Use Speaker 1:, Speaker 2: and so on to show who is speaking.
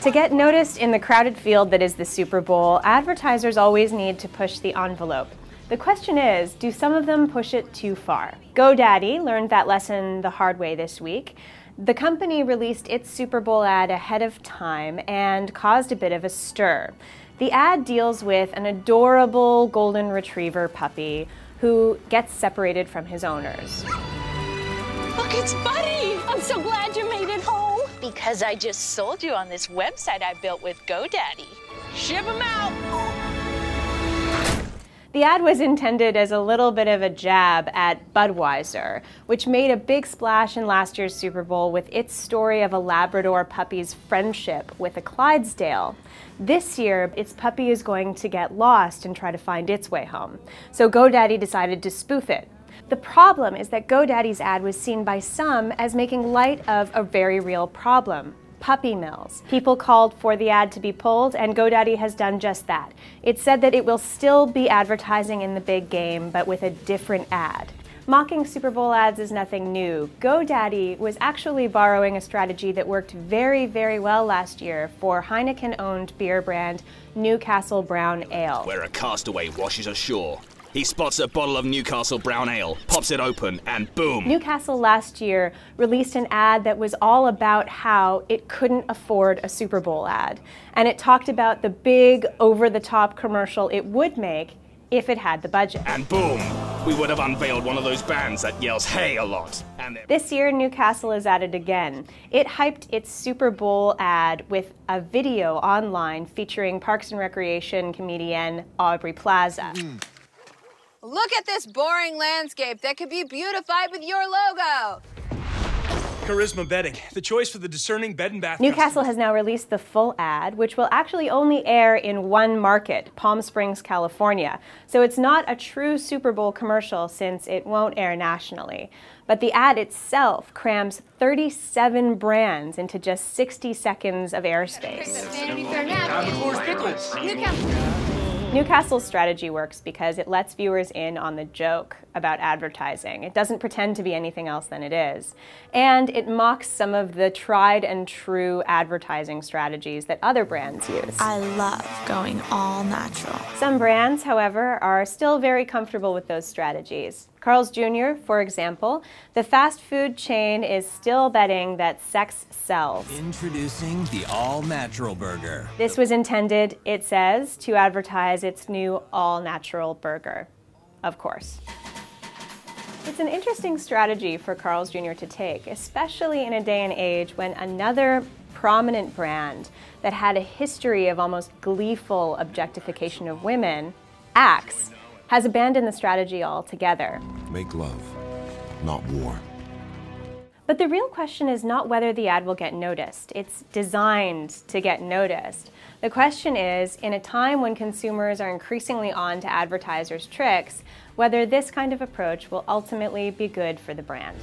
Speaker 1: To get noticed in the crowded field that is the Super Bowl, advertisers always need to push the envelope. The question is, do some of them push it too far? GoDaddy learned that lesson the hard way this week. The company released its Super Bowl ad ahead of time and caused a bit of a stir. The ad deals with an adorable golden retriever puppy who gets separated from his owners.
Speaker 2: Look, it's Buddy! I'm so glad you made it home. Because I just sold you on this website I built with GoDaddy. Ship 'em out!
Speaker 1: The ad was intended as a little bit of a jab at Budweiser, which made a big splash in last year's Super Bowl with its story of a Labrador puppy's friendship with a Clydesdale. This year, its puppy is going to get lost and try to find its way home. So GoDaddy decided to spoof it. The problem is that GoDaddy's ad was seen by some as making light of a very real problem: puppy mills. People called for the ad to be pulled, and GoDaddy has done just that. It said that it will still be advertising in the big game, but with a different ad. Mocking Super Bowl ads is nothing new. GoDaddy was actually borrowing a strategy that worked very, very well last year for Heineken-owned beer brand Newcastle Brown Ale.
Speaker 3: Where a castaway washes ashore. He spots a bottle of Newcastle Brown Ale, pops it open, and boom!
Speaker 1: Newcastle last year released an ad that was all about how it couldn't afford a Super Bowl ad. And it talked about the big, over-the-top commercial it would make if it had the budget.
Speaker 3: And boom! We would have unveiled one of those bands that yells "hey" a lot. And
Speaker 1: this year, Newcastle is at it again. It hyped its Super Bowl ad with a video online featuring Parks and Recreation comedian Aubrey Plaza.
Speaker 4: Look at this boring landscape that could be beautified with your logo.
Speaker 5: Charisma Bedding, the choice for the discerning bed and bath.
Speaker 1: Newcastle has now released the full ad, which will actually only air in one market, Palm Springs, California. So it's not a true Super Bowl commercial since it won't air nationally. But the ad itself crams 37 brands into just 60 seconds of airspace. Newcastle's strategy works because it lets viewers in on the joke about advertising. It doesn't pretend to be anything else than it is. And it mocks some of the tried and true advertising strategies that other brands use.
Speaker 6: I love going all natural.
Speaker 1: Some brands, however, are still very comfortable with those strategies. Carl's Jr., for example, the fast food chain is still betting that sex sells.
Speaker 7: Introducing the all-natural burger.
Speaker 1: This was intended, it says, to advertise its new all-natural burger. Of course. It's an interesting strategy for Carl's Jr. to take, especially in a day and age when another prominent brand that had a history of almost gleeful objectification of women, Axe, has abandoned the strategy altogether.
Speaker 8: Make love, not war.
Speaker 1: But the real question is not whether the ad will get noticed. It's designed to get noticed. The question is, in a time when consumers are increasingly on to advertisers' tricks, whether this kind of approach will ultimately be good for the brand.